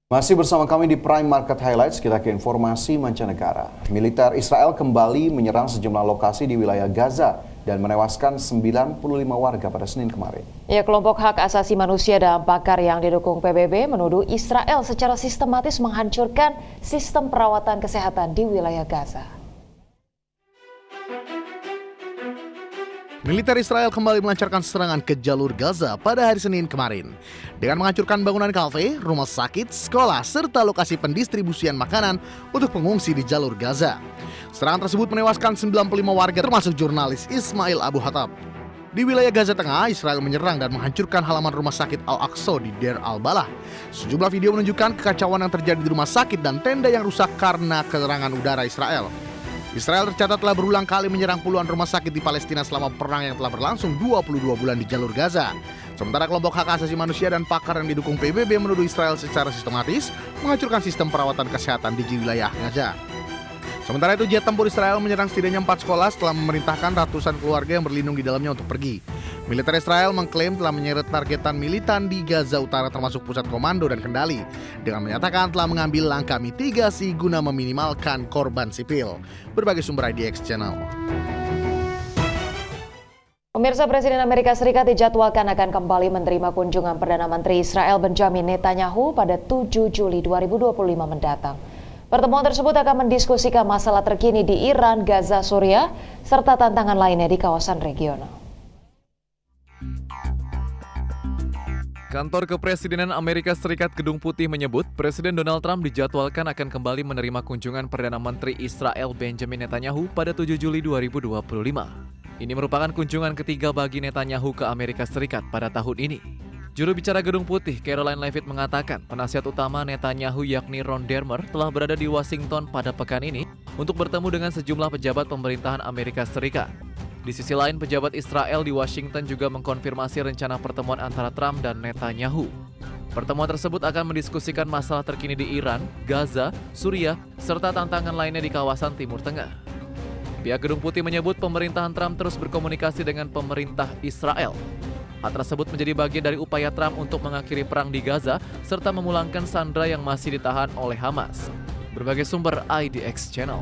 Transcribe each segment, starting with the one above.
Masih bersama kami di Prime Market Highlights, kita ke informasi mancanegara. Militer Israel kembali menyerang sejumlah lokasi di wilayah Gaza dan menewaskan 95 warga pada Senin kemarin. Ya, kelompok hak asasi manusia dan pakar yang didukung PBB menuduh Israel secara sistematis menghancurkan sistem perawatan kesehatan di wilayah Gaza. Militer Israel kembali melancarkan serangan ke jalur Gaza pada hari Senin kemarin dengan menghancurkan bangunan kafe, rumah sakit, sekolah, serta lokasi pendistribusian makanan untuk pengungsi di jalur Gaza. Serangan tersebut menewaskan 95 warga termasuk jurnalis Ismail Abu Hattab. Di wilayah Gaza Tengah, Israel menyerang dan menghancurkan halaman rumah sakit Al-Aqsa di Deir al-Balah. Sejumlah video menunjukkan kekacauan yang terjadi di rumah sakit dan tenda yang rusak karena serangan udara Israel. Israel tercatat telah berulang kali menyerang puluhan rumah sakit di Palestina selama perang yang telah berlangsung 22 bulan di jalur Gaza. Sementara kelompok hak asasi manusia dan pakar yang didukung PBB menuduh Israel secara sistematis menghancurkan sistem perawatan kesehatan di wilayah Gaza. Sementara itu, jet tempur Israel menyerang setidaknya 4 sekolah setelah memerintahkan ratusan keluarga yang berlindung di dalamnya untuk pergi. Militer Israel mengklaim telah menyeret targetan militan di Gaza Utara termasuk pusat komando dan kendali, dengan menyatakan telah mengambil langkah mitigasi guna meminimalkan korban sipil. Berbagai sumber IDX Channel. Pemirsa, Presiden Amerika Serikat dijadwalkan akan kembali menerima kunjungan Perdana Menteri Israel Benjamin Netanyahu pada 7 Juli 2025 mendatang. Pertemuan tersebut akan mendiskusikan masalah terkini di Iran, Gaza, Suriah, serta tantangan lainnya di kawasan regional. Kantor Kepresidenan Amerika Serikat Gedung Putih menyebut Presiden Donald Trump dijadwalkan akan kembali menerima kunjungan Perdana Menteri Israel Benjamin Netanyahu pada 7 Juli 2025. Ini merupakan kunjungan ketiga bagi Netanyahu ke Amerika Serikat pada tahun ini. Juru bicara Gedung Putih, Caroline Leavitt, mengatakan penasihat utama Netanyahu yakni Ron Dermer telah berada di Washington pada pekan ini untuk bertemu dengan sejumlah pejabat pemerintahan Amerika Serikat. Di sisi lain, pejabat Israel di Washington juga mengkonfirmasi rencana pertemuan antara Trump dan Netanyahu. Pertemuan tersebut akan mendiskusikan masalah terkini di Iran, Gaza, Suriah, serta tantangan lainnya di kawasan Timur Tengah. Pihak Gedung Putih menyebut pemerintahan Trump terus berkomunikasi dengan pemerintah Israel. Hal tersebut menjadi bagian dari upaya Trump untuk mengakhiri perang di Gaza serta memulangkan sandera yang masih ditahan oleh Hamas. Berbagai sumber IDX Channel.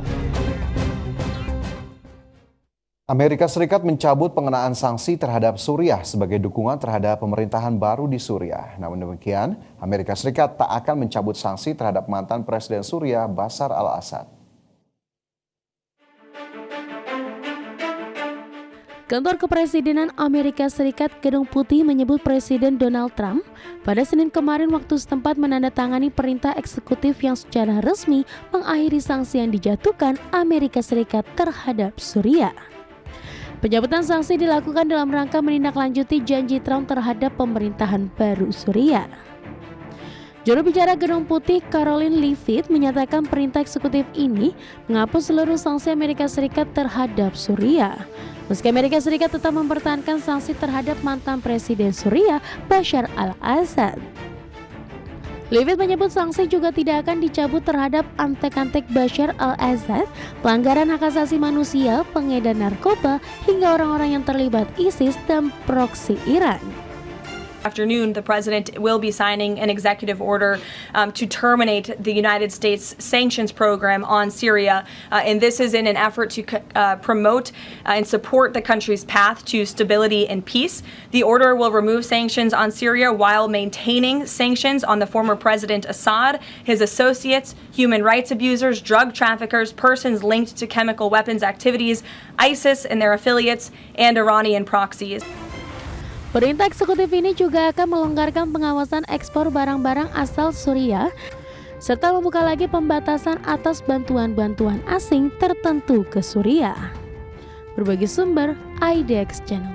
Amerika Serikat mencabut pengenaan sanksi terhadap Suriah sebagai dukungan terhadap pemerintahan baru di Suriah. Namun demikian, Amerika Serikat tak akan mencabut sanksi terhadap mantan Presiden Suriah Bashar al-Assad. Kantor Kepresidenan Amerika Serikat Gedung Putih menyebut Presiden Donald Trump pada Senin kemarin waktu setempat menandatangani perintah eksekutif yang secara resmi mengakhiri sanksi yang dijatuhkan Amerika Serikat terhadap Suriah. Pencabutan sanksi dilakukan dalam rangka menindaklanjuti janji Trump terhadap pemerintahan baru Suriah. Juru bicara Gedung Putih Caroline Leavitt menyatakan perintah eksekutif ini menghapus seluruh sanksi Amerika Serikat terhadap Suriah. Meski Amerika Serikat tetap mempertahankan sanksi terhadap mantan Presiden Suriah Bashar al-Assad. Leavitt menyebut sanksi juga tidak akan dicabut terhadap antek-antek Bashar al-Assad, pelanggaran hak asasi manusia, pengedar narkoba, hingga orang-orang yang terlibat ISIS dan proksi Iran. Afternoon, the president will be signing an executive order to terminate the United States sanctions program on Syria. And this is in an effort to promote and support the country's path to stability and peace. The order will remove sanctions on Syria while maintaining sanctions on the former President Assad, his associates, human rights abusers, drug traffickers, persons linked to chemical weapons activities, ISIS and their affiliates, and Iranian proxies. Perintah eksekutif ini juga akan melonggarkan pengawasan ekspor barang-barang asal Suriah serta membuka lagi pembatasan atas bantuan-bantuan asing tertentu ke Suriah. Berbagai sumber IDX Channel.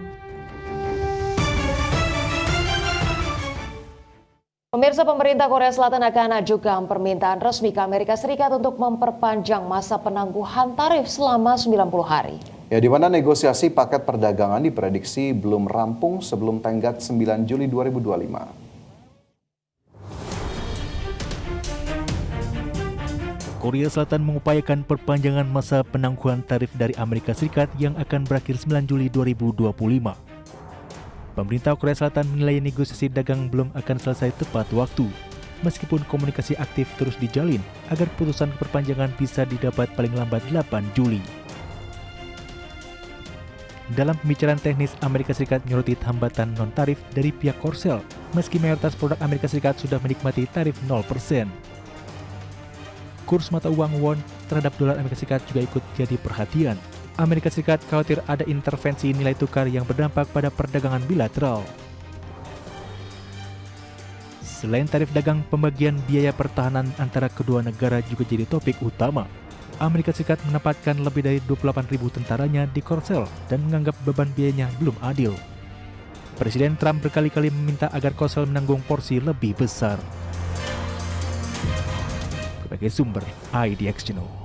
Pemirsa, pemerintah Korea Selatan akan ajukan permintaan resmi ke Amerika Serikat untuk memperpanjang masa penangguhan tarif selama 90 hari. Ya, di mana negosiasi paket perdagangan diprediksi belum rampung sebelum tenggat 9 Juli 2025. Korea Selatan mengupayakan perpanjangan masa penangguhan tarif dari Amerika Serikat yang akan berakhir 9 Juli 2025. Pemerintah Korea Selatan menilai negosiasi dagang belum akan selesai tepat waktu. meskipun komunikasi aktif terus dijalin agar keputusan perpanjangan bisa didapat paling lambat 8 Juli. Dalam pembicaraan teknis, Amerika Serikat menyoroti hambatan non-tarif dari pihak Korsel, meski mayoritas produk Amerika Serikat sudah menikmati tarif 0%. Kurs mata uang won terhadap dolar Amerika Serikat juga ikut jadi perhatian. Amerika Serikat khawatir ada intervensi nilai tukar yang berdampak pada perdagangan bilateral. Selain tarif dagang, pembagian biaya pertahanan antara kedua negara juga jadi topik utama. Amerika Serikat menempatkan lebih dari 28.000 tentaranya di Korsel dan menganggap beban biayanya belum adil. Presiden Trump berkali-kali meminta agar Korsel menanggung porsi lebih besar. Sebagai sumber IDX Channel.